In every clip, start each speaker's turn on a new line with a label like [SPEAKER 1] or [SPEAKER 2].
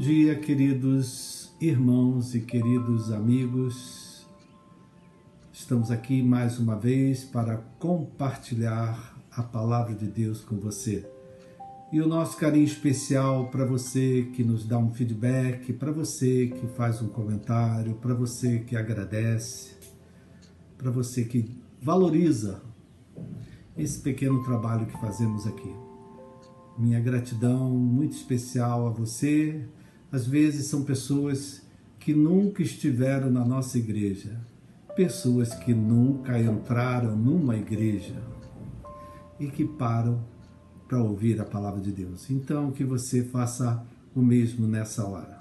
[SPEAKER 1] dia, queridos irmãos e queridos amigos. Estamos aqui mais uma vez para compartilhar a palavra de Deus com você. E o nosso carinho especial para você que nos dá um feedback, para você que faz um comentário, para você que agradece, para você que valoriza esse pequeno trabalho que fazemos aqui. Minha gratidão muito especial a você. Às vezes são pessoas que nunca estiveram na nossa igreja, pessoas que nunca entraram numa igreja e que param para ouvir a palavra de Deus. Então, que você faça o mesmo nessa hora.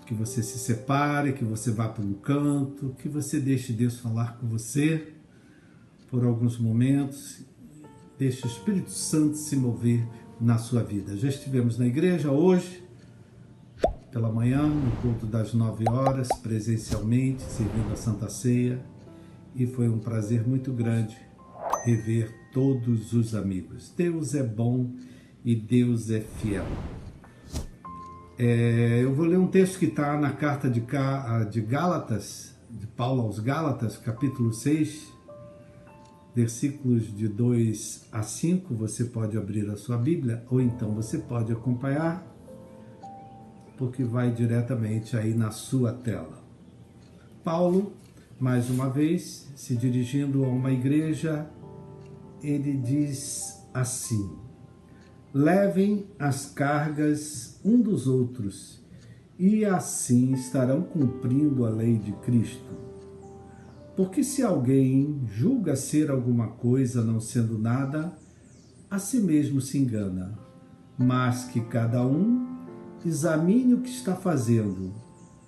[SPEAKER 1] Que você se separe, que você vá para um canto, que você deixe Deus falar com você por alguns momentos. Deixe o Espírito Santo se mover na sua vida. Já estivemos na igreja hoje, pela manhã, no culto das 9 horas, presencialmente, servindo a Santa Ceia. E foi um prazer muito grande rever todos os amigos. Deus é bom e Deus é fiel. Eu vou ler um texto que está na carta de Gálatas, de Paulo aos Gálatas, capítulo 6, versículos de 2 a 5, você pode abrir a sua Bíblia, ou então você pode acompanhar, porque vai diretamente aí na sua tela. Paulo, mais uma vez, se dirigindo a uma igreja, ele diz assim: levem as cargas um dos outros, e assim estarão cumprindo a lei de Cristo. Porque se alguém julga ser alguma coisa não sendo nada, a si mesmo se engana. Mas que cada um examine o que está fazendo,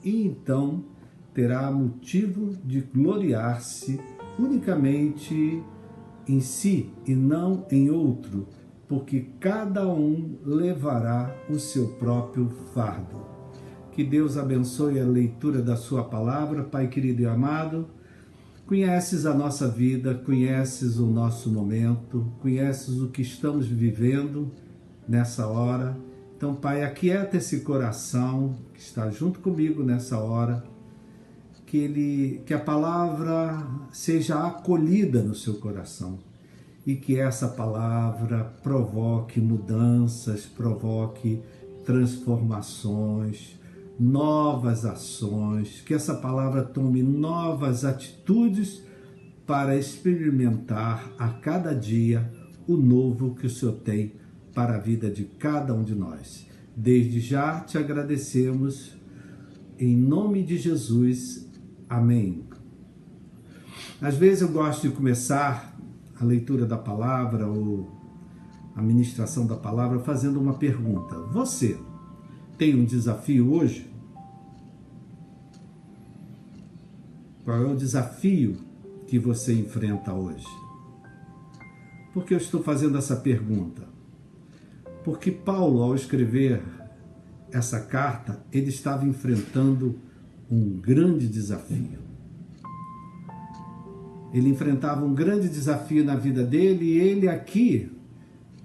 [SPEAKER 1] e então terá motivo de gloriar-se unicamente em si e não em outro, porque cada um levará o seu próprio fardo. Que Deus abençoe a leitura da sua palavra. Pai querido e amado, conheces a nossa vida, conheces o nosso momento, conheces o que estamos vivendo nessa hora. Então, Pai, aquieta esse coração que está junto comigo nessa hora, que a palavra seja acolhida no seu coração e que essa palavra provoque mudanças, provoque transformações, novas ações, que essa palavra tome novas atitudes para experimentar a cada dia o novo que o Senhor tem para a vida de cada um de nós. Desde já te agradecemos, em nome de Jesus, amém. Às vezes eu gosto de começar a leitura da palavra ou a ministração da palavra fazendo uma pergunta. Você tem um desafio hoje? Qual é o desafio que você enfrenta hoje? Por que eu estou fazendo essa pergunta? Porque Paulo, ao escrever essa carta, ele estava enfrentando um grande desafio. Ele enfrentava um grande desafio na vida dele e ele aqui,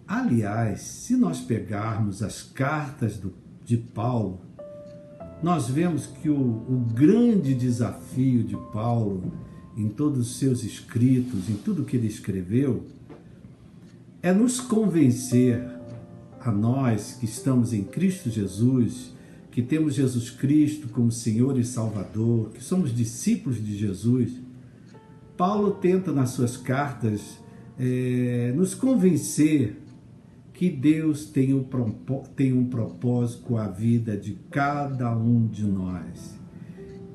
[SPEAKER 1] aliás, se nós pegarmos as cartas de Paulo, nós vemos que o grande desafio de Paulo, em todos os seus escritos, em tudo que ele escreveu, é nos convencer a nós que estamos em Cristo Jesus, que temos Jesus Cristo como Senhor e Salvador, que somos discípulos de Jesus. Paulo tenta nas suas cartas nos convencer que Deus tem um propósito com a vida de cada um de nós.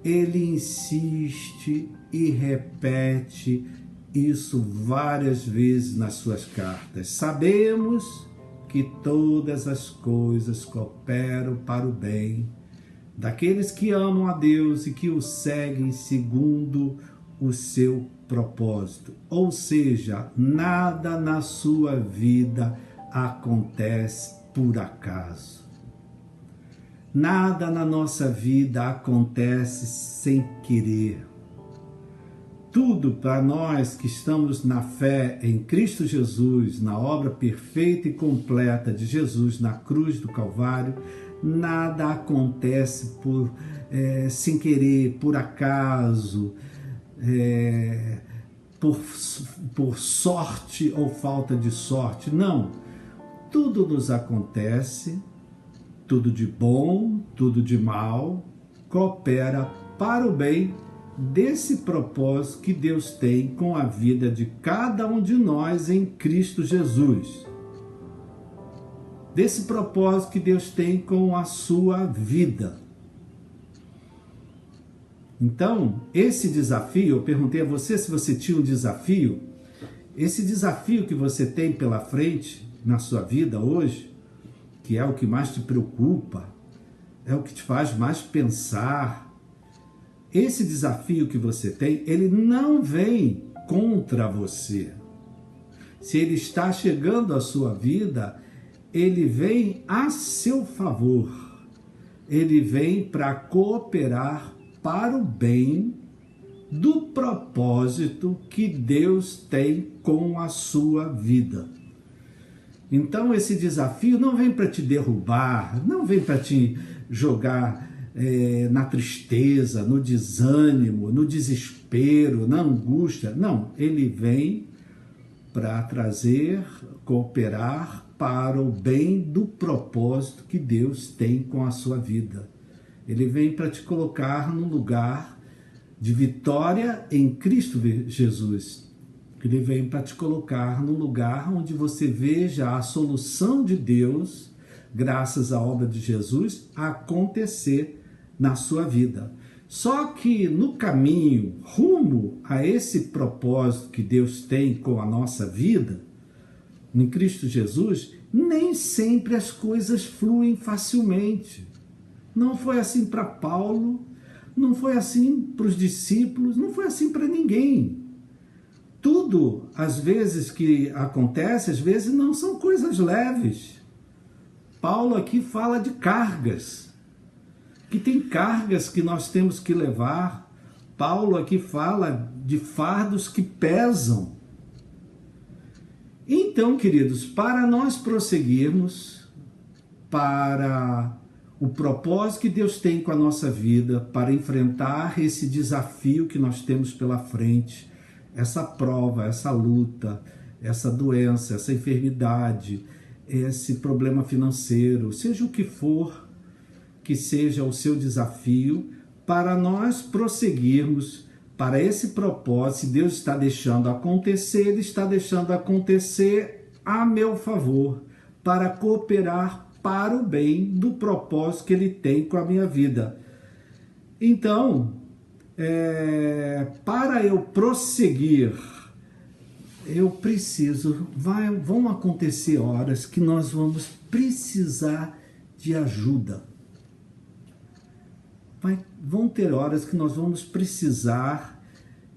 [SPEAKER 1] Ele insiste e repete isso várias vezes nas suas cartas. Sabemos que todas as coisas cooperam para o bem daqueles que amam a Deus e que o seguem segundo o seu propósito. Ou seja, nada na sua vida acontece por acaso. Nada na nossa vida acontece sem querer. tudo para nós que estamos na fé em Cristo Jesus, na obra perfeita e completa de Jesus na cruz do Calvário. Nada acontece sem querer, por acaso, por sorte ou falta de sorte. Não, tudo nos acontece, tudo de bom, tudo de mal, coopera para o bem desse propósito que Deus tem com a vida de cada um de nós em Cristo Jesus. Desse propósito que Deus tem com a sua vida. Então, esse desafio, eu perguntei a você se você tinha um desafio. Esse desafio que você tem pela frente na sua vida hoje, que é o que mais te preocupa, é o que te faz mais pensar. Esse desafio que você tem, ele não vem contra você. Se ele está chegando à sua vida, ele vem a seu favor. Ele vem para cooperar para o bem do propósito que Deus tem com a sua vida. Então esse desafio não vem para te derrubar, não vem para te jogar na tristeza, no desânimo, no desespero, na angústia. Não, ele vem para trazer, cooperar para o bem do propósito que Deus tem com a sua vida. Ele vem para te colocar num lugar de vitória em Cristo Jesus. Ele vem para te colocar num lugar onde você veja a solução de Deus, graças à obra de Jesus, acontecer na sua vida. Só que no caminho rumo a esse propósito que Deus tem com a nossa vida, em Cristo Jesus, nem sempre as coisas fluem facilmente. Não foi assim para Paulo, não foi assim para os discípulos, não foi assim para ninguém. Tudo, às vezes, que acontece, às vezes não são coisas leves. Paulo aqui fala de cargas, que tem cargas que nós temos que levar. Paulo aqui fala de fardos que pesam. Então, queridos, para nós prosseguirmos para o propósito que Deus tem com a nossa vida, para enfrentar esse desafio que nós temos pela frente, essa prova, essa luta, essa doença, essa enfermidade, esse problema financeiro, seja o que for, que seja o seu desafio, para nós prosseguirmos para esse propósito. Se Deus está deixando acontecer, Ele está deixando acontecer a meu favor, para cooperar para o bem do propósito que Ele tem com a minha vida. Então, para eu prosseguir, eu preciso, vão acontecer horas que nós vamos precisar de ajuda. Vão ter horas que nós vamos precisar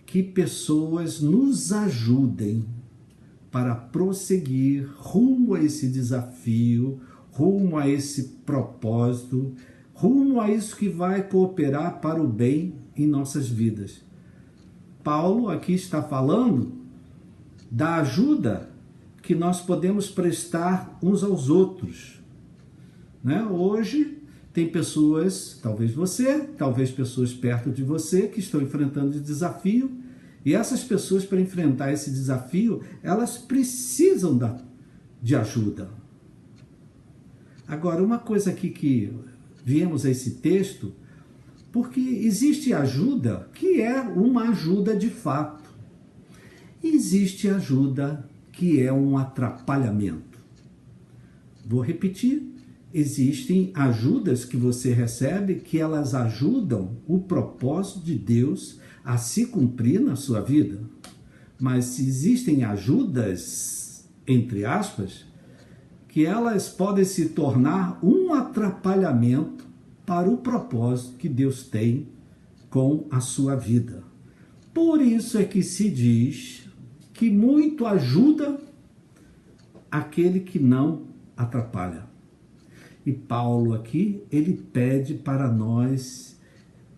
[SPEAKER 1] que pessoas nos ajudem para prosseguir rumo a esse desafio, rumo a esse propósito, rumo a isso que vai cooperar para o bem em nossas vidas. Paulo aqui está falando da ajuda que nós podemos prestar uns aos outros. Hoje tem pessoas, talvez você, talvez pessoas perto de você, que estão enfrentando esse desafio, e essas pessoas, para enfrentar esse desafio, elas precisam de ajuda. Agora, uma coisa aqui que viemos a esse texto, porque existe ajuda que é uma ajuda de fato. Existe ajuda que é um atrapalhamento. Vou repetir. Existem ajudas que você recebe que elas ajudam o propósito de Deus a se cumprir na sua vida. Mas existem ajudas, entre aspas, que elas podem se tornar um atrapalhamento para o propósito que Deus tem com a sua vida. Por isso é que se diz que muito ajuda aquele que não atrapalha. E Paulo aqui, ele pede para nós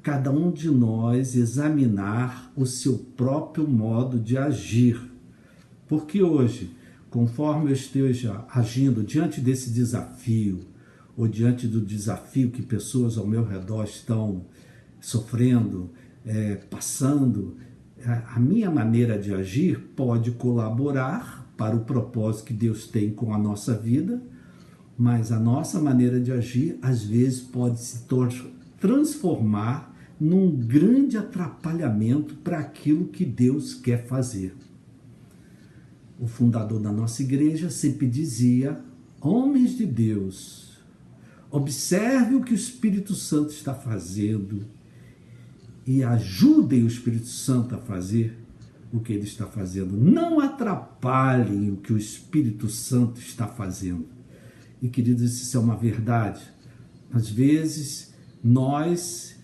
[SPEAKER 1] cada um de nós examinar o seu próprio modo de agir. Porque hoje, conforme eu esteja agindo diante desse desafio, ou diante do desafio que pessoas ao meu redor estão sofrendo, passando, a minha maneira de agir pode colaborar para o propósito que Deus tem com a nossa vida, mas a nossa maneira de agir, às vezes, pode se transformar num grande atrapalhamento para aquilo que Deus quer fazer. O fundador da nossa igreja sempre dizia: homens de Deus, observe o que o Espírito Santo está fazendo e ajudem o Espírito Santo a fazer o que ele está fazendo. Não atrapalhem o que o Espírito Santo está fazendo. E, queridos, isso é uma verdade. Às vezes, nós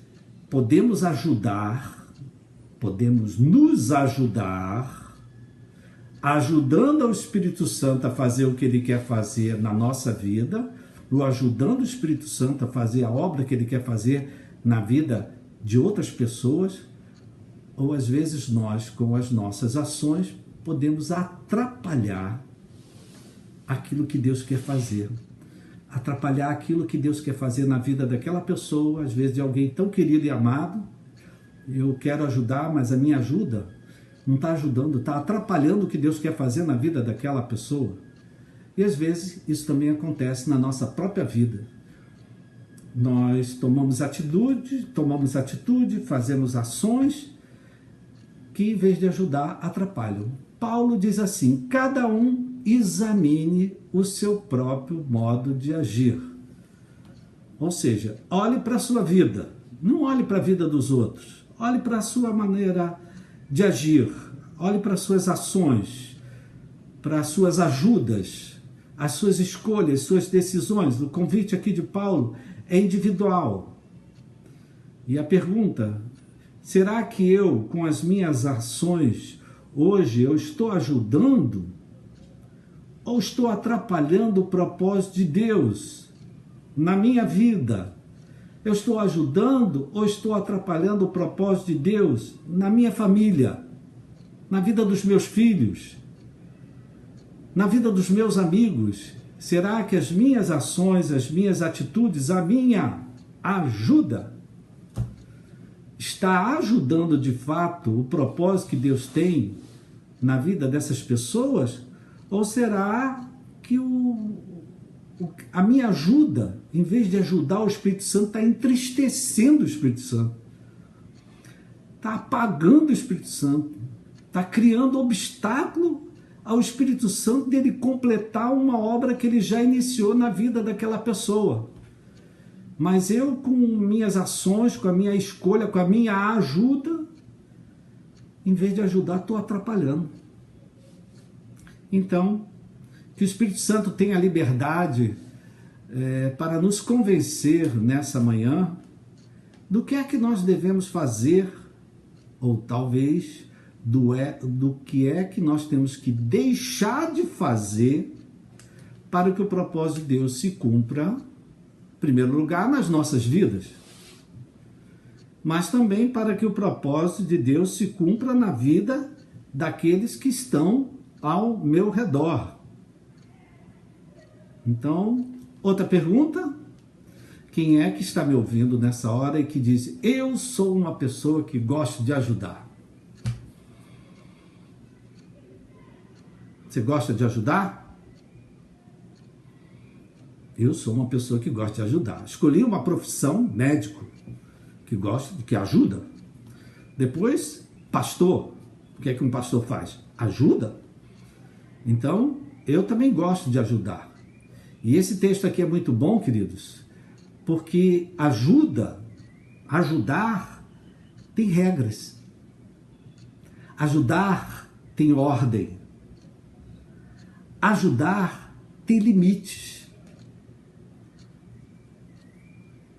[SPEAKER 1] podemos ajudar, podemos nos ajudar, ajudando ao Espírito Santo a fazer o que ele quer fazer na nossa vida, ou ajudando o Espírito Santo a fazer a obra que ele quer fazer na vida de outras pessoas, ou às vezes nós, com as nossas ações, podemos atrapalhar aquilo que Deus quer fazer. Atrapalhar aquilo que Deus quer fazer na vida daquela pessoa, às vezes de alguém tão querido e amado. Eu quero ajudar, mas a minha ajuda não está ajudando, está atrapalhando o que Deus quer fazer na vida daquela pessoa. E às vezes isso também acontece na nossa própria vida. Nós tomamos atitude, fazemos ações que, em vez de ajudar, atrapalham. Paulo diz assim: cada um examine o seu próprio modo de agir. Ou seja, olhe para a sua vida, não olhe para a vida dos outros. Olhe para a sua maneira de agir, olhe para as suas ações, para as suas ajudas, as suas escolhas, suas decisões. O convite aqui de Paulo é individual. E a pergunta: será que eu, com as minhas ações, hoje eu estou ajudando ou estou atrapalhando o propósito de Deus na minha vida? Eu estou ajudando ou estou atrapalhando o propósito de Deus na minha família, na vida dos meus filhos, na vida dos meus amigos? Será que as minhas ações, as minhas atitudes, a minha ajuda está ajudando de fato o propósito que Deus tem na vida dessas pessoas? Ou será que a minha ajuda, em vez de ajudar o Espírito Santo, está entristecendo o Espírito Santo, está apagando o Espírito Santo, está criando obstáculo ao Espírito Santo dele completar uma obra que ele já iniciou na vida daquela pessoa? Mas eu, com minhas ações, com a minha escolha, com a minha ajuda, em vez de ajudar, estou atrapalhando. Então, que o Espírito Santo tenha liberdade para nos convencer nessa manhã do que é que nós devemos fazer, ou talvez do que é que nós temos que deixar de fazer para que o propósito de Deus se cumpra, em primeiro lugar, nas nossas vidas, mas também para que o propósito de Deus se cumpra na vida daqueles que estão ao meu redor. Então, outra pergunta: quem é que está me ouvindo nessa hora e que diz: eu sou uma pessoa que gosta de ajudar? Você gosta de ajudar? Eu sou uma pessoa que gosta de ajudar. Escolhi uma profissão, médico, que ajuda. Depois, pastor. O que é que um pastor faz? Ajuda. Então, eu também gosto de ajudar. E esse texto aqui é muito bom, queridos, porque ajudar tem regras. Ajudar tem ordem. Ajudar tem limites.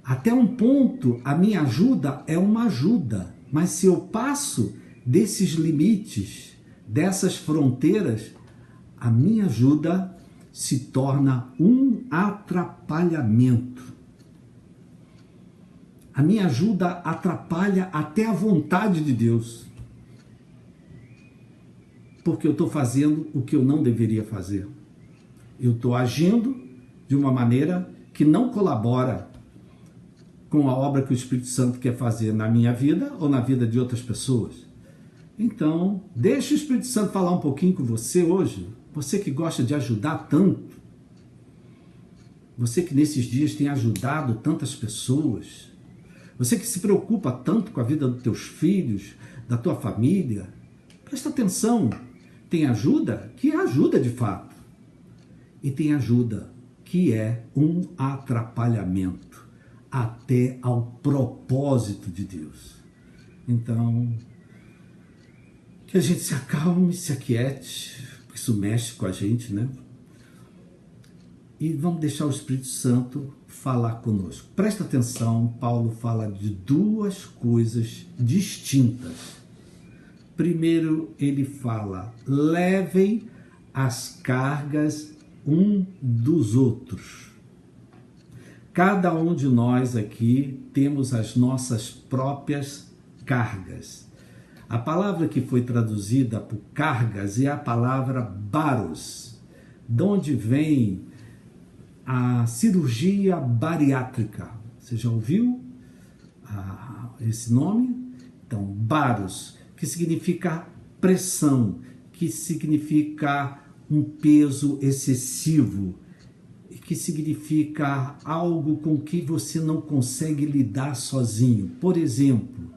[SPEAKER 1] Até um ponto, a minha ajuda é uma ajuda, mas se eu passo desses limites, dessas fronteiras, a minha ajuda se torna um atrapalhamento. A minha ajuda atrapalha até a vontade de Deus. Porque eu estou fazendo o que eu não deveria fazer. Eu estou agindo de uma maneira que não colabora com a obra que o Espírito Santo quer fazer na minha vida ou na vida de outras pessoas. Então, deixa o Espírito Santo falar um pouquinho com você hoje. Você que gosta de ajudar tanto. Você que nesses dias tem ajudado tantas pessoas. Você que se preocupa tanto com a vida dos teus filhos, da tua família. Presta atenção. Tem ajuda que é ajuda de fato. E tem ajuda que é um atrapalhamento até ao propósito de Deus. Então, que a gente se acalme, se aquiete, porque isso mexe com a gente, né? E vamos deixar o Espírito Santo falar conosco. Presta atenção, Paulo fala de duas coisas distintas. Primeiro, ele fala, levem as cargas um dos outros. Cada um de nós aqui temos as nossas próprias cargas. A palavra que foi traduzida por cargas é a palavra baros, de onde vem a cirurgia bariátrica. Você já ouviu esse nome? Então, baros, que significa pressão, que significa um peso excessivo, que significa algo com que você não consegue lidar sozinho. Por exemplo,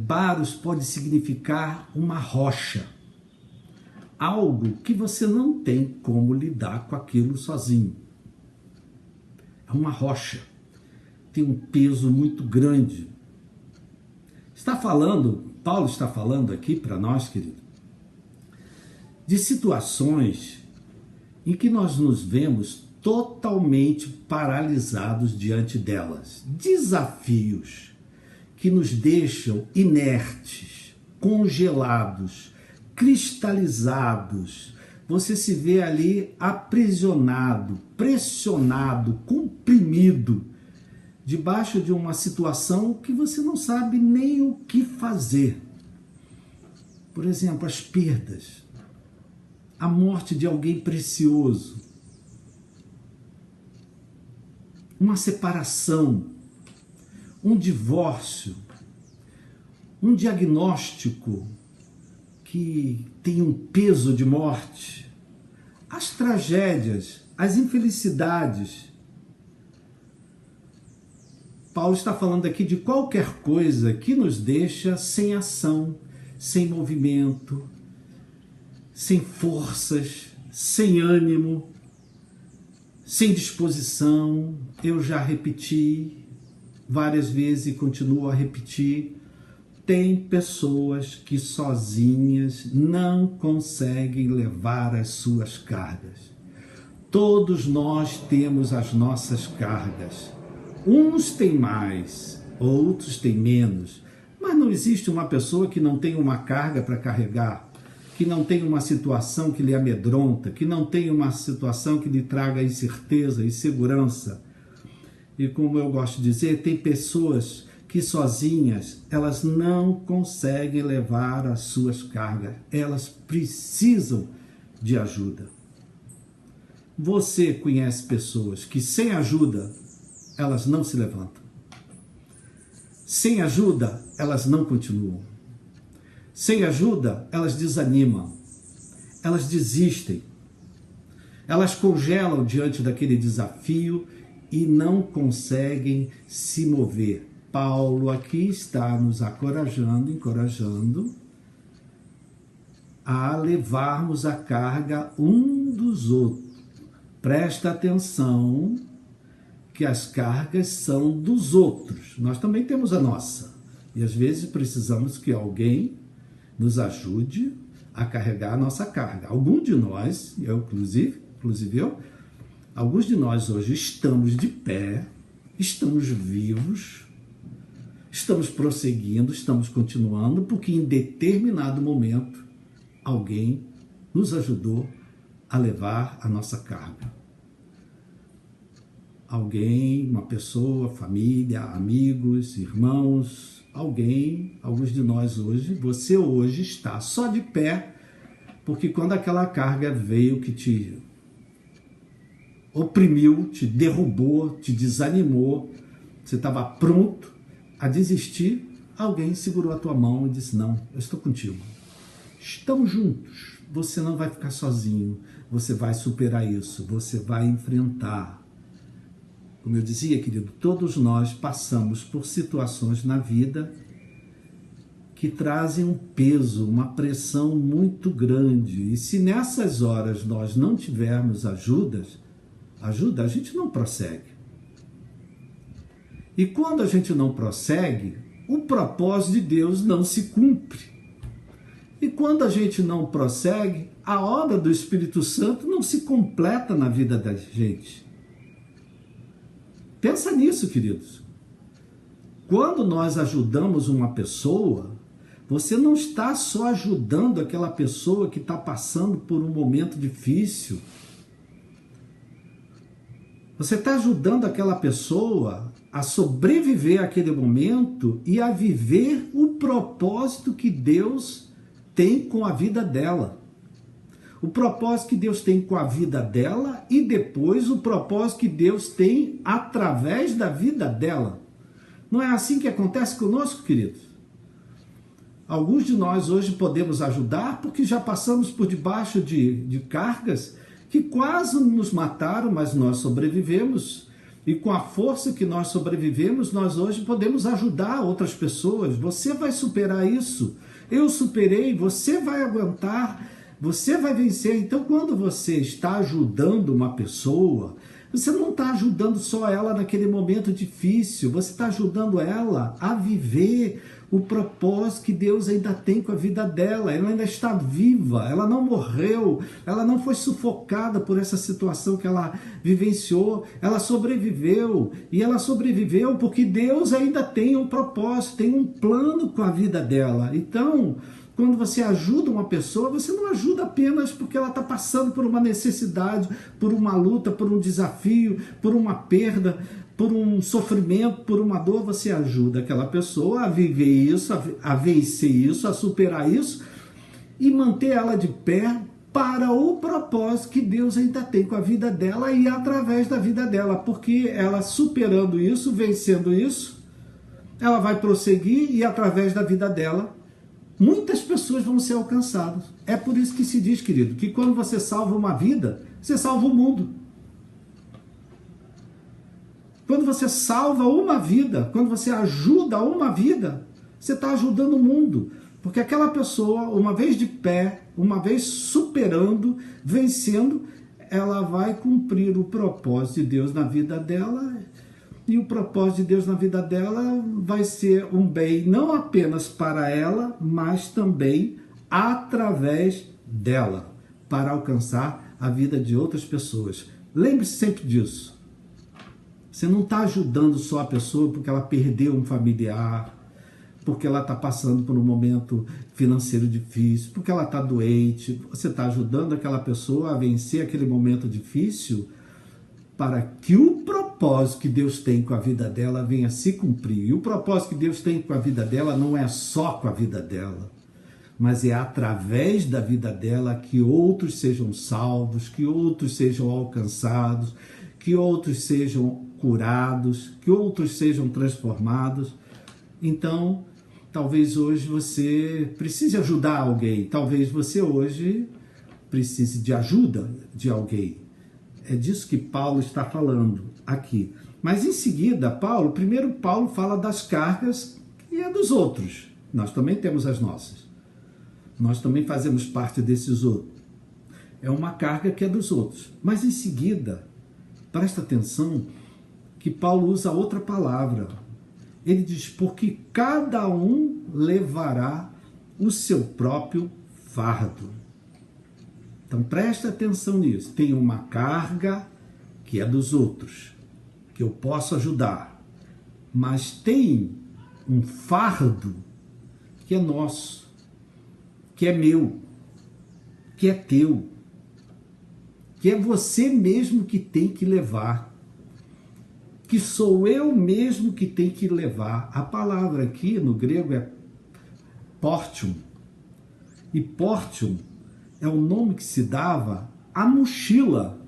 [SPEAKER 1] baros pode significar uma rocha, algo que você não tem como lidar com aquilo sozinho. É uma rocha, tem um peso muito grande. Paulo está falando aqui para nós, querido, de situações em que nós nos vemos totalmente paralisados diante delas. Desafios que nos deixam inertes, congelados, cristalizados. Você se vê ali aprisionado, pressionado, comprimido, debaixo de uma situação que você não sabe nem o que fazer. Por exemplo, as perdas, a morte de alguém precioso, uma separação, um divórcio, um diagnóstico que tem um peso de morte, as tragédias, as infelicidades. Paulo está falando aqui de qualquer coisa que nos deixa sem ação, sem movimento, sem forças, sem ânimo, sem disposição. Eu já repeti várias vezes e continuo a repetir. Tem pessoas que sozinhas não conseguem levar as suas cargas. Todos nós temos as nossas cargas. Uns têm mais, outros têm menos. Mas não existe uma pessoa que não tem uma carga para carregar, que não tem uma situação que lhe amedronta, que não tem uma situação que lhe traga incerteza, insegurança. E como eu gosto de dizer, tem pessoas que sozinhas elas não conseguem levar as suas cargas. Elas precisam de ajuda. Você conhece pessoas que sem ajuda elas não se levantam. Sem ajuda elas não continuam. Sem ajuda elas desanimam. Elas desistem. Elas congelam diante daquele desafio e não conseguem se mover. Paulo aqui está nos encorajando a levarmos a carga um dos outros. Presta atenção que as cargas são dos outros. Nós também temos a nossa. E às vezes precisamos que alguém nos ajude a carregar a nossa carga. Algum de nós, alguns de nós hoje estamos de pé, estamos vivos, estamos prosseguindo, estamos continuando, porque em determinado momento alguém nos ajudou a levar a nossa carga. alguém, uma pessoa, família, amigos, irmãos, alguém, alguns de nós hoje, você hoje está só de pé, porque quando aquela carga veio que te oprimiu, te derrubou, te desanimou, você estava pronto a desistir, alguém segurou a tua mão e disse: não, eu estou contigo. Estamos juntos, você não vai ficar sozinho, você vai superar isso, você vai enfrentar. Como eu dizia, querido, todos nós passamos por situações na vida que trazem um peso, uma pressão muito grande. E se nessas horas nós não tivermos ajuda, a gente não prossegue. E quando a gente não prossegue, o propósito de Deus não se cumpre. E quando a gente não prossegue, a obra do Espírito Santo não se completa na vida da gente. Pensa nisso, queridos. Quando nós ajudamos uma pessoa, você não está só ajudando aquela pessoa que está passando por um momento difícil. Você está ajudando aquela pessoa a sobreviver àquele momento e a viver o propósito que Deus tem com a vida dela. O propósito que Deus tem com a vida dela e depois o propósito que Deus tem através da vida dela. Não é assim que acontece conosco, queridos? Alguns de nós hoje podemos ajudar porque já passamos por debaixo de cargas que quase nos mataram, mas nós sobrevivemos. E com a força que nós sobrevivemos, nós hoje podemos ajudar outras pessoas. Você vai superar isso. Eu superei, você vai aguentar. Você vai vencer. Então, quando você está ajudando uma pessoa, você não está ajudando só ela naquele momento difícil, você está ajudando ela a viver o propósito que Deus ainda tem com a vida dela. Ela ainda está viva, ela não morreu, ela não foi sufocada por essa situação que ela vivenciou, ela sobreviveu. E ela sobreviveu porque Deus ainda tem um propósito, tem um plano com a vida dela. Então, quando você ajuda uma pessoa, você não ajuda apenas porque ela está passando por uma necessidade, por uma luta, por um desafio, por uma perda, por um sofrimento, por uma dor. Você ajuda aquela pessoa a viver isso, a vencer isso, a superar isso e manter ela de pé para o propósito que Deus ainda tem com a vida dela e através da vida dela. Porque ela superando isso, vencendo isso, ela vai prosseguir e através da vida dela, muitas pessoas vão ser alcançadas. É por isso que se diz, querido, que quando você salva uma vida, você salva o mundo. Quando você salva uma vida, quando você ajuda uma vida, você está ajudando o mundo. Porque aquela pessoa, uma vez de pé, uma vez superando, vencendo, ela vai cumprir o propósito de Deus na vida dela. E o propósito de Deus na vida dela vai ser um bem não apenas para ela, mas também através dela, para alcançar a vida de outras pessoas. Lembre-se sempre disso. Você não está ajudando só a pessoa porque ela perdeu um familiar, porque ela está passando por um momento financeiro difícil, porque ela está doente. Você está ajudando aquela pessoa a vencer aquele momento difícil para que o propósito que Deus tem com a vida dela venha se cumprir. E o propósito que Deus tem com a vida dela não é só com a vida dela, mas é através da vida dela que outros sejam salvos, que outros sejam alcançados, que outros sejam curados, que outros sejam transformados. Então, talvez hoje você precise ajudar alguém, talvez você hoje precise de ajuda de alguém. É disso que Paulo está falando aqui. Mas em seguida, primeiro Paulo fala das cargas e é dos outros. Nós também temos as nossas. Nós também fazemos parte desses outros. É uma carga que é dos outros. Mas em seguida, presta atenção que Paulo usa outra palavra. Ele diz, porque cada um levará o seu próprio fardo. Então presta atenção nisso. Tem uma carga que é dos outros, que eu posso ajudar. Mas tem um fardo que é nosso, que é meu, que é teu, que é você mesmo que tem que levar. que sou eu mesmo que tenho que levar. A palavra aqui no grego é portium. E portium é o nome que se dava à mochila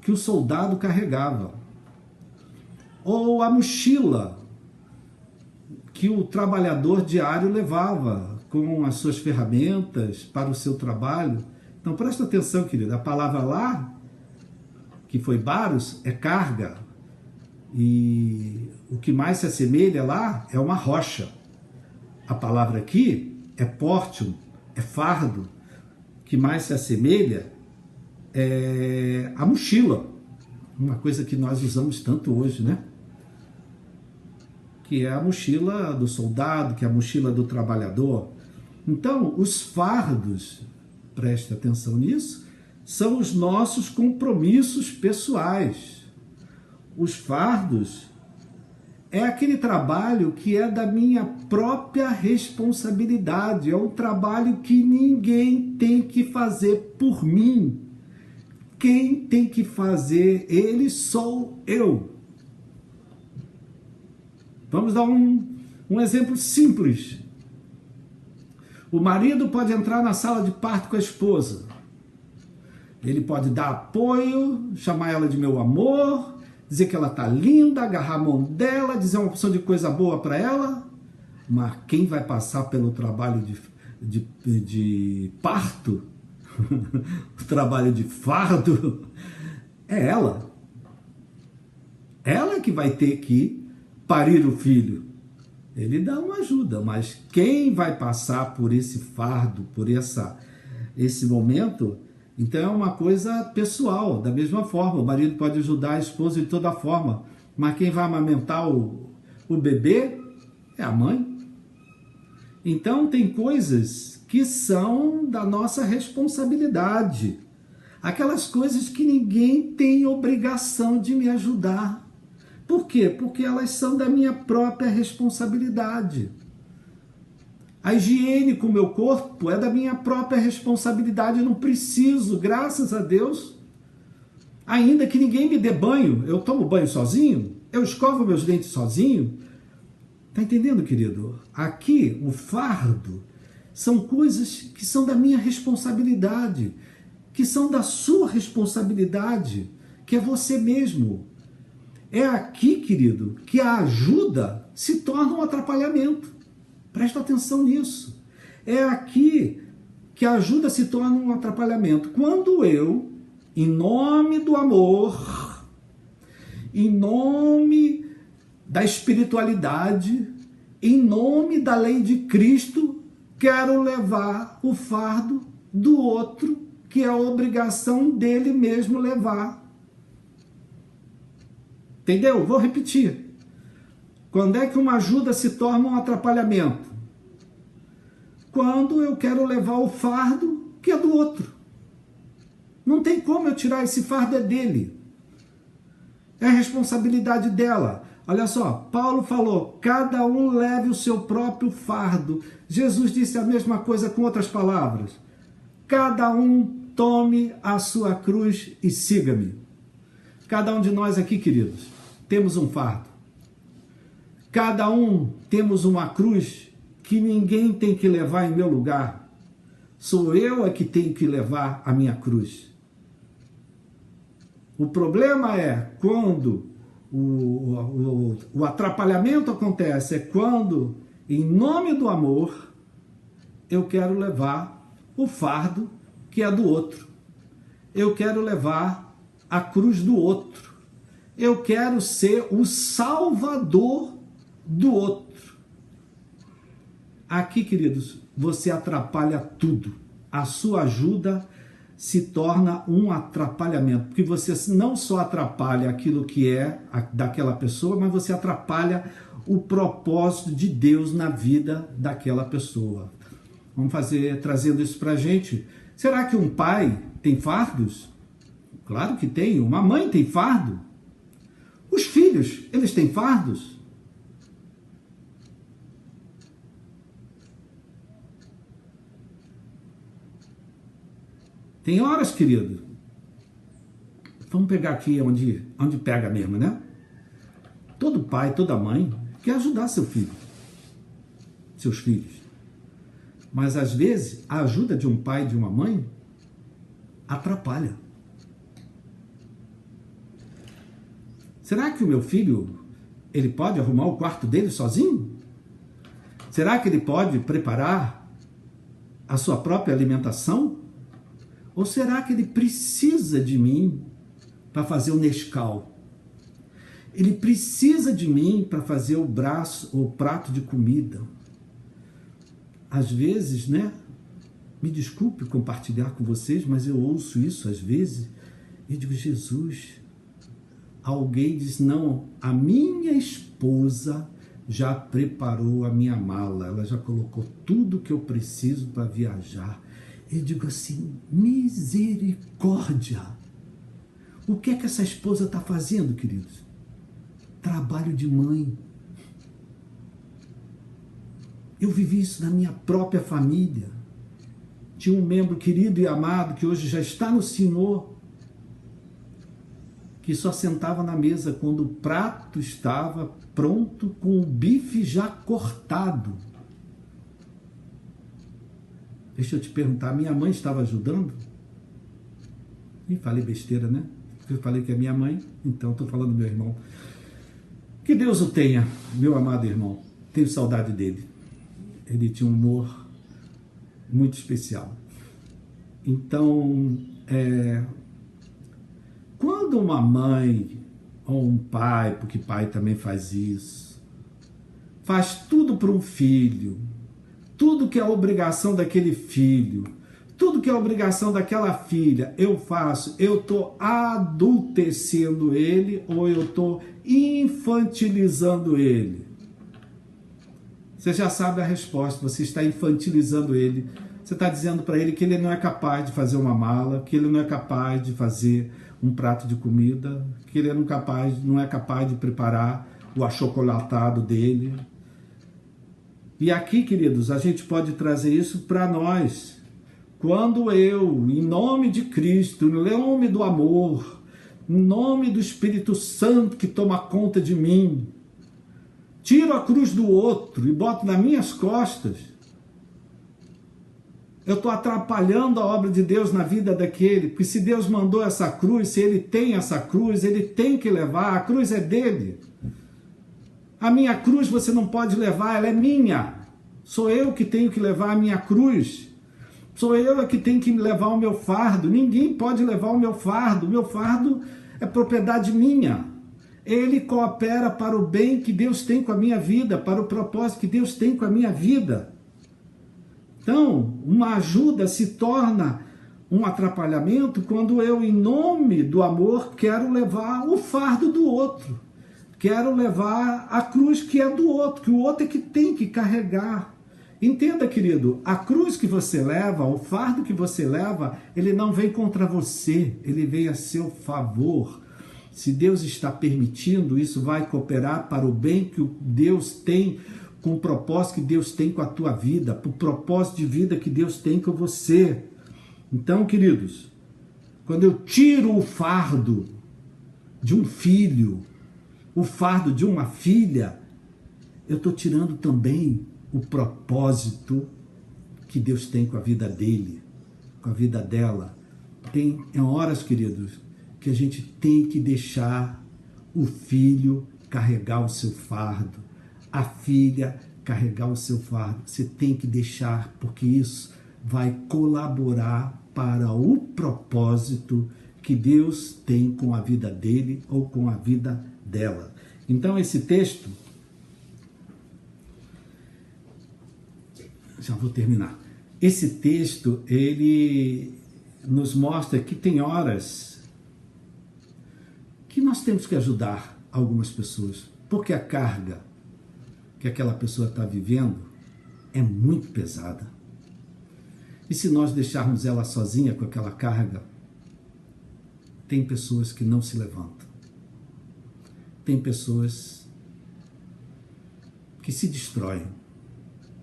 [SPEAKER 1] que o soldado carregava. Ou a mochila que o trabalhador diário levava com as suas ferramentas para o seu trabalho. Então presta atenção, querido, a palavra lá, que foi baros, é carga. E o que mais se assemelha lá é uma rocha. A palavra aqui é portium, é fardo. O que mais se assemelha é a mochila. Uma coisa que nós usamos tanto hoje, né? Que é a mochila do soldado, que é a mochila do trabalhador. Então, os fardos, preste atenção nisso, são os nossos compromissos pessoais. Os fardos é aquele trabalho que é da minha própria responsabilidade, é um trabalho que ninguém tem que fazer por mim. Quem tem que fazer ele sou eu. Vamos dar um exemplo simples. O marido pode entrar na sala de parto com a esposa. Ele pode dar apoio, chamar ela de meu amor, dizer que ela está linda, agarrar a mão dela, dizer uma opção de coisa boa para ela. Mas quem vai passar pelo trabalho de parto, o trabalho de fardo, é ela. Ela que vai ter que parir o filho. Ele dá uma ajuda, mas quem vai passar por esse fardo, por esse momento, então é uma coisa pessoal. Da mesma forma, o marido pode ajudar a esposa de toda forma, mas quem vai amamentar o bebê é a mãe. Então tem coisas que são da nossa responsabilidade. Aquelas coisas que ninguém tem obrigação de me ajudar. Por quê? Porque elas são da minha própria responsabilidade. A higiene com o meu corpo é da minha própria responsabilidade. Eu não preciso, graças a Deus, ainda que ninguém me dê banho. Eu tomo banho sozinho, eu escovo meus dentes sozinho. Está entendendo, querido? Aqui, o fardo são coisas que são da minha responsabilidade, que são da sua responsabilidade, que é você mesmo. É aqui, querido, que a ajuda se torna um atrapalhamento. Presta atenção nisso. É aqui que a ajuda se torna um atrapalhamento. Quando eu, em nome do amor, em nome da espiritualidade, em nome da lei de Cristo, quero levar o fardo do outro, que é a obrigação dele mesmo levar. Entendeu? Vou repetir. Quando é que uma ajuda se torna um atrapalhamento? Quando eu quero levar o fardo que é do outro. Não tem como eu tirar esse fardo, é dele. É a responsabilidade dela. Olha só, Paulo falou, cada um leve o seu próprio fardo. Jesus disse a mesma coisa com outras palavras. Cada um tome a sua cruz e siga-me. Cada um de nós aqui, queridos, temos um fardo. Cada um temos uma cruz que ninguém tem que levar em meu lugar. Sou eu que tenho que levar a minha cruz. O problema é quando o atrapalhamento acontece, é quando, em nome do amor, eu quero levar o fardo que é do outro. Eu quero levar a cruz do outro. Eu quero ser o salvador do outro. Aqui, queridos, você atrapalha tudo. A sua ajuda se torna um atrapalhamento, porque você não só atrapalha aquilo que é daquela pessoa, mas você atrapalha o propósito de Deus na vida daquela pessoa. Vamos trazendo isso para a gente. Será que um pai tem fardos? Claro que tem. Uma mãe tem fardo. Os filhos, eles têm fardos? Tem horas, querido. Vamos pegar aqui onde pega mesmo, né? Todo pai, toda mãe quer ajudar seu filho, seus filhos. Mas às vezes a ajuda de um pai e de uma mãe atrapalha. Será que o meu filho, ele pode arrumar o quarto dele sozinho? Será que ele pode preparar a sua própria alimentação? Ou será que ele precisa de mim para fazer o Nescau? Ele precisa de mim para fazer o prato de comida. Às vezes, né? Me desculpe compartilhar com vocês, mas eu ouço isso às vezes e digo, Jesus, alguém diz, não, a minha esposa já preparou a minha mala, ela já colocou tudo que eu preciso para viajar. Eu digo assim, misericórdia! O que é que essa esposa está fazendo, queridos? Trabalho de mãe. Eu vivi isso na minha própria família. Tinha um membro querido e amado que hoje já está no Senhor, que só sentava na mesa quando o prato estava pronto com o bife já cortado. Deixa eu te perguntar, minha mãe estava ajudando? E falei besteira, né? Eu falei que é minha mãe, então estou falando do meu irmão. Que Deus o tenha, meu amado irmão. Tenho saudade dele. Ele tinha um humor muito especial. Então, quando uma mãe ou um pai, porque pai também faz isso, faz tudo para um filho, tudo que é obrigação daquele filho, tudo que é obrigação daquela filha, eu faço, eu estou adultecendo ele ou eu estou infantilizando ele. Você já sabe a resposta, você está infantilizando ele. Você está dizendo para ele que ele não é capaz de fazer uma mala, que ele não é capaz de fazer um prato de comida, que ele não é capaz de preparar o achocolatado dele. E aqui, queridos, a gente pode trazer isso para nós. Quando eu, em nome de Cristo, em nome do amor, em nome do Espírito Santo que toma conta de mim, tiro a cruz do outro e boto nas minhas costas, eu estou atrapalhando a obra de Deus na vida daquele, porque se Deus mandou essa cruz, se ele tem essa cruz, ele tem que levar, a cruz é dele. A minha cruz você não pode levar, ela é minha. Sou eu que tenho que levar a minha cruz. Sou eu que tenho que levar o meu fardo. Ninguém pode levar o meu fardo. O meu fardo é propriedade minha. Ele coopera para o bem que Deus tem com a minha vida, para o propósito que Deus tem com a minha vida. Então, uma ajuda se torna um atrapalhamento quando eu, em nome do amor, quero levar o fardo do outro. Quero levar a cruz que é do outro, que o outro é que tem que carregar. Entenda, querido, a cruz que você leva, o fardo que você leva, ele não vem contra você, ele vem a seu favor. Se Deus está permitindo, isso vai cooperar para o bem que Deus tem, com o propósito que Deus tem com a tua vida, para o propósito de vida que Deus tem com você. Então, queridos, quando eu tiro o fardo de um filho, o fardo de uma filha, eu estou tirando também o propósito que Deus tem com a vida dele, com a vida dela. Tem horas, queridos, que a gente tem que deixar o filho carregar o seu fardo, a filha carregar o seu fardo. Você tem que deixar, porque isso vai colaborar para o propósito que Deus tem com a vida dele ou com a vida dela. Então esse texto, já vou terminar. Esse texto, ele nos mostra que tem horas que nós temos que ajudar algumas pessoas, porque a carga que aquela pessoa está vivendo é muito pesada. E se nós deixarmos ela sozinha com aquela carga, tem pessoas que não se levantam. Tem pessoas que se destroem,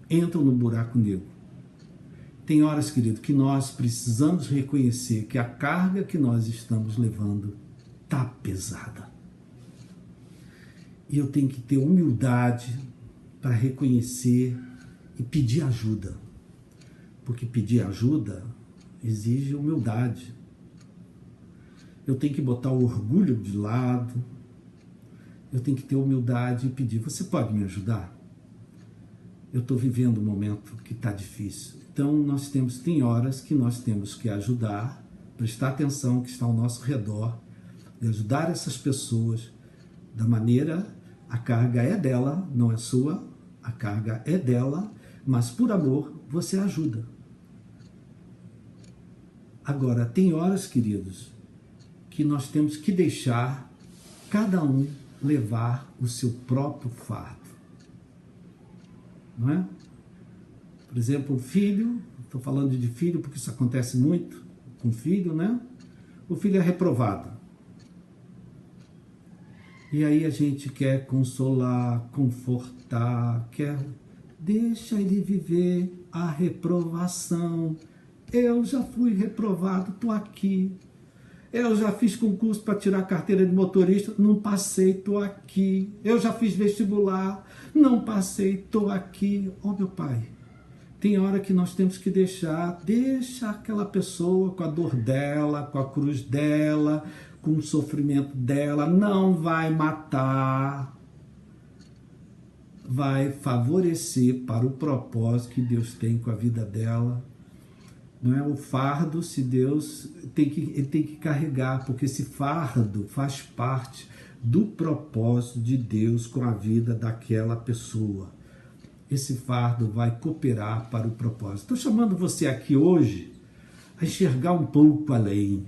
[SPEAKER 1] entram no buraco negro. Tem horas, querido, que nós precisamos reconhecer que a carga que nós estamos levando está pesada. E eu tenho que ter humildade para reconhecer e pedir ajuda. Porque pedir ajuda exige humildade. Eu tenho que botar o orgulho de lado. Eu tenho que ter humildade e pedir: você pode me ajudar? Eu estou vivendo um momento que está difícil. Então tem horas que nós temos que ajudar, prestar atenção ao que está ao nosso redor, e ajudar essas pessoas da maneira, a carga é dela, não é sua, a carga é dela, mas por amor você ajuda. Agora, tem horas, queridos, que nós temos que deixar cada um levar o seu próprio fardo. Não é? Por exemplo, o filho, estou falando de filho porque isso acontece muito com filho, né? O filho é reprovado. E aí a gente quer consolar, confortar, deixa ele viver a reprovação. Eu já fui reprovado, estou aqui. Eu já fiz concurso para tirar a carteira de motorista, não passei, estou aqui. Eu já fiz vestibular, não passei, estou aqui. Meu pai, tem hora que nós temos que deixa aquela pessoa com a dor dela, com a cruz dela, com o sofrimento dela, não vai matar, vai favorecer para o propósito que Deus tem com a vida dela. Não é o fardo, se Deus ele tem que carregar, porque esse fardo faz parte do propósito de Deus com a vida daquela pessoa. Esse fardo vai cooperar para o propósito. Estou chamando você aqui hoje a enxergar um pouco além.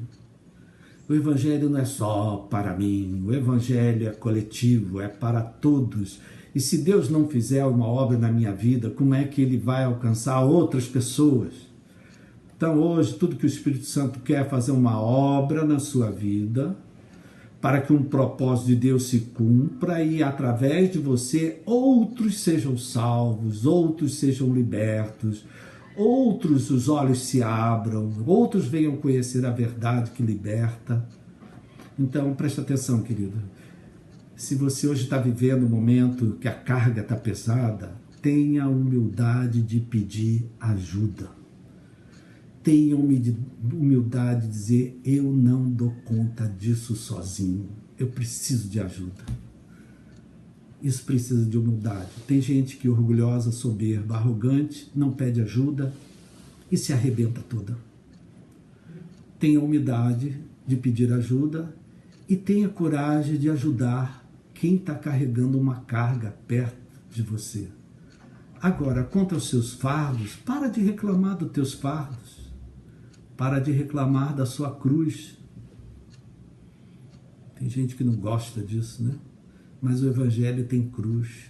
[SPEAKER 1] O Evangelho não é só para mim, o Evangelho é coletivo, é para todos. E se Deus não fizer uma obra na minha vida, como é que Ele vai alcançar outras pessoas? Então hoje, tudo que o Espírito Santo quer é fazer uma obra na sua vida, para que um propósito de Deus se cumpra e através de você outros sejam salvos, outros sejam libertos, outros os olhos se abram, outros venham conhecer a verdade que liberta. Então presta atenção, querido. Se você hoje está vivendo um momento que a carga está pesada, tenha a humildade de pedir ajuda. Tenha humildade de dizer: eu não dou conta disso sozinho, eu preciso de ajuda. Isso precisa de humildade. Tem gente que é orgulhosa, soberba, arrogante, não pede ajuda e se arrebenta toda. Tenha humildade de pedir ajuda e tenha coragem de ajudar quem está carregando uma carga perto de você. Agora, contra os seus fardos, para de reclamar dos teus fardos. Para de reclamar da sua cruz. Tem gente que não gosta disso, né? Mas o Evangelho tem cruz.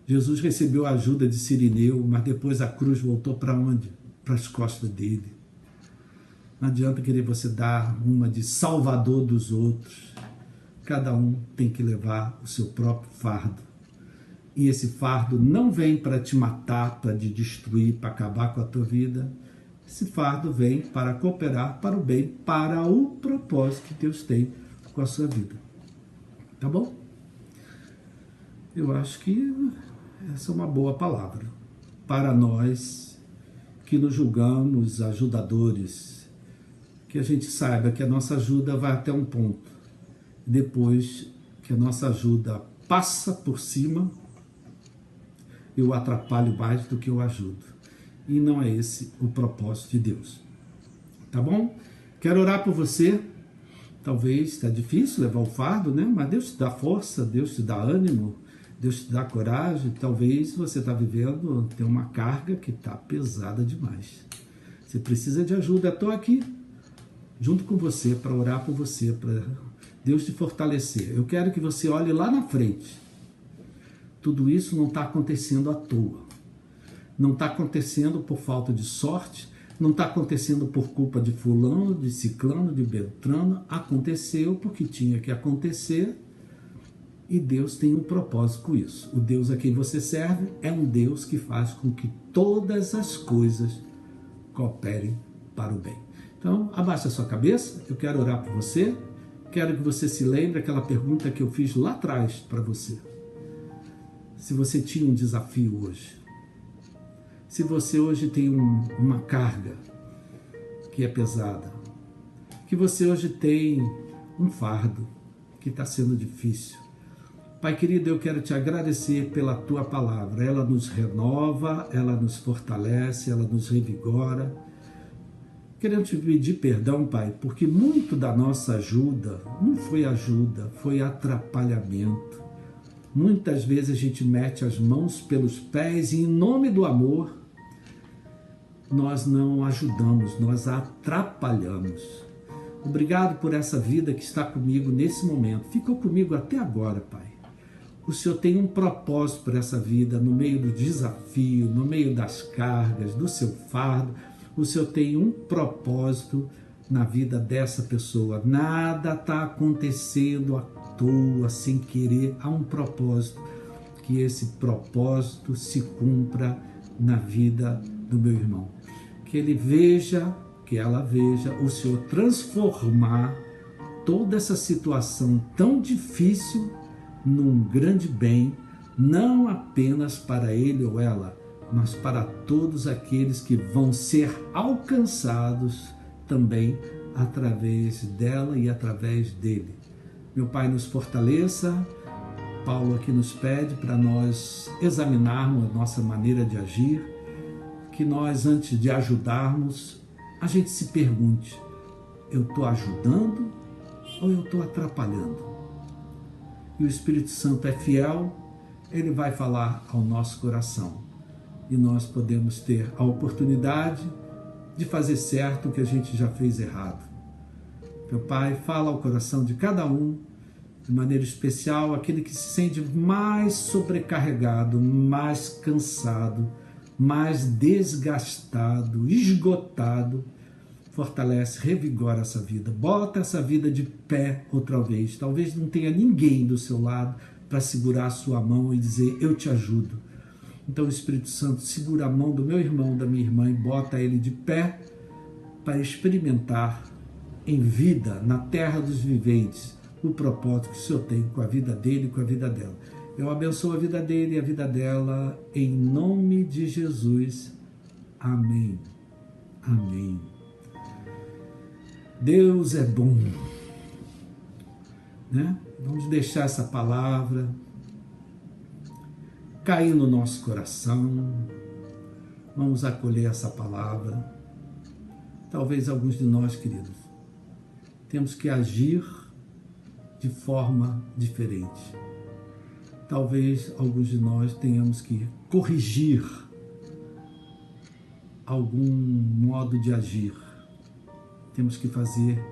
[SPEAKER 1] Jesus recebeu a ajuda de Cirineu, mas depois a cruz voltou para onde? Para as costas dele. Não adianta querer você dar uma de salvador dos outros. Cada um tem que levar o seu próprio fardo. E esse fardo não vem para te matar, para te destruir, para acabar com a tua vida. Esse fardo vem para cooperar para o bem, para o propósito que Deus tem com a sua vida. Tá bom? Eu acho que essa é uma boa palavra. Para nós que nos julgamos ajudadores, que a gente saiba que a nossa ajuda vai até um ponto. Depois que a nossa ajuda passa por cima, eu atrapalho mais do que eu ajudo. E não é esse o propósito de Deus. Tá bom? Quero orar por você. Talvez está difícil levar o fardo, né? Mas Deus te dá força, Deus te dá ânimo, Deus te dá coragem. Talvez você está vivendo, tem uma carga que está pesada demais. Você precisa de ajuda. Eu estou aqui junto com você para orar por você, para Deus te fortalecer. Eu quero que você olhe lá na frente. Tudo isso não está acontecendo à toa. Não está acontecendo por falta de sorte, não está acontecendo por culpa de fulano, de ciclano, de beltrano. Aconteceu porque tinha que acontecer e Deus tem um propósito com isso. O Deus a quem você serve é um Deus que faz com que todas as coisas cooperem para o bem. Então, abaixa a sua cabeça, eu quero orar por você, quero que você se lembre aquela pergunta que eu fiz lá atrás para você. Se você tinha um desafio hoje, se você hoje tem uma carga que é pesada, que você hoje tem um fardo que está sendo difícil. Pai querido, eu quero te agradecer pela tua palavra. Ela nos renova, ela nos fortalece, ela nos revigora. Querendo te pedir perdão, Pai, porque muito da nossa ajuda não foi ajuda, foi atrapalhamento. Muitas vezes a gente mete as mãos pelos pés e, em nome do amor, nós não ajudamos, nós atrapalhamos. Obrigado por essa vida que está comigo nesse momento. Ficou comigo até agora, Pai. O Senhor tem um propósito para essa vida, no meio do desafio, no meio das cargas, do seu fardo. O Senhor tem um propósito na vida dessa pessoa. Nada está acontecendo à toa, sem querer. Há um propósito. Que esse propósito se cumpra na vida do meu irmão. Que ele veja, que ela veja o Senhor transformar toda essa situação tão difícil num grande bem, não apenas para ele ou ela, mas para todos aqueles que vão ser alcançados também através dela e através dele. Meu Pai, nos fortaleça. Paulo aqui nos pede para nós examinarmos a nossa maneira de agir, que nós, antes de ajudarmos, a gente se pergunte: eu estou ajudando ou eu estou atrapalhando? E o Espírito Santo é fiel, ele vai falar ao nosso coração. E nós podemos ter a oportunidade de fazer certo o que a gente já fez errado. Meu Pai, fala ao coração de cada um, de maneira especial, aquele que se sente mais sobrecarregado, mais cansado, mais desgastado, esgotado. Fortalece, revigora essa vida, bota essa vida de pé outra vez. Talvez não tenha ninguém do seu lado para segurar a sua mão e dizer: eu te ajudo. Então o Espírito Santo segura a mão do meu irmão, da minha irmã, e bota ele de pé para experimentar em vida, na terra dos viventes, o propósito que o Senhor tem com a vida dele e com a vida dela. Eu abençoo a vida dele e a vida dela, em nome de Jesus. Amém. Amém. Deus é bom, né? Vamos deixar essa palavra cair no nosso coração. Vamos acolher essa palavra. Talvez alguns de nós, queridos, temos que agir de forma diferente. Talvez alguns de nós tenhamos que corrigir algum modo de agir. Temos que fazer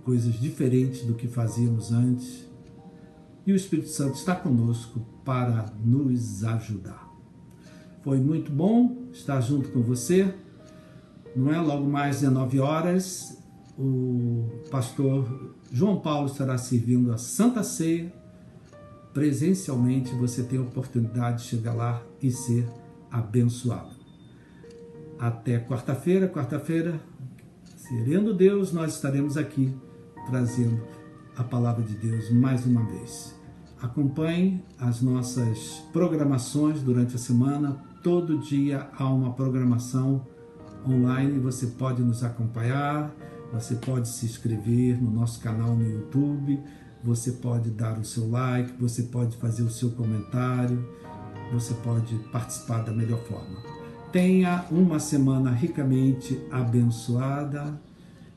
[SPEAKER 1] coisas diferentes do que fazíamos antes. E o Espírito Santo está conosco para nos ajudar. Foi muito bom estar junto com você. Não é? Logo mais 19 horas, o pastor João Paulo estará servindo a Santa Ceia. Presencialmente, você tem a oportunidade de chegar lá e ser abençoado. Até quarta-feira. Serendo Deus, nós estaremos aqui trazendo a palavra de Deus mais uma vez. Acompanhe as nossas programações durante a semana. Todo dia há uma programação online. Você pode nos acompanhar, você pode se inscrever no nosso canal no YouTube, você pode dar o seu like, você pode fazer o seu comentário, você pode participar da melhor forma. Tenha uma semana ricamente abençoada.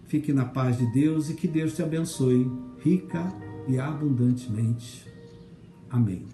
[SPEAKER 1] Fique na paz de Deus e que Deus te abençoe rica e abundantemente. Amém.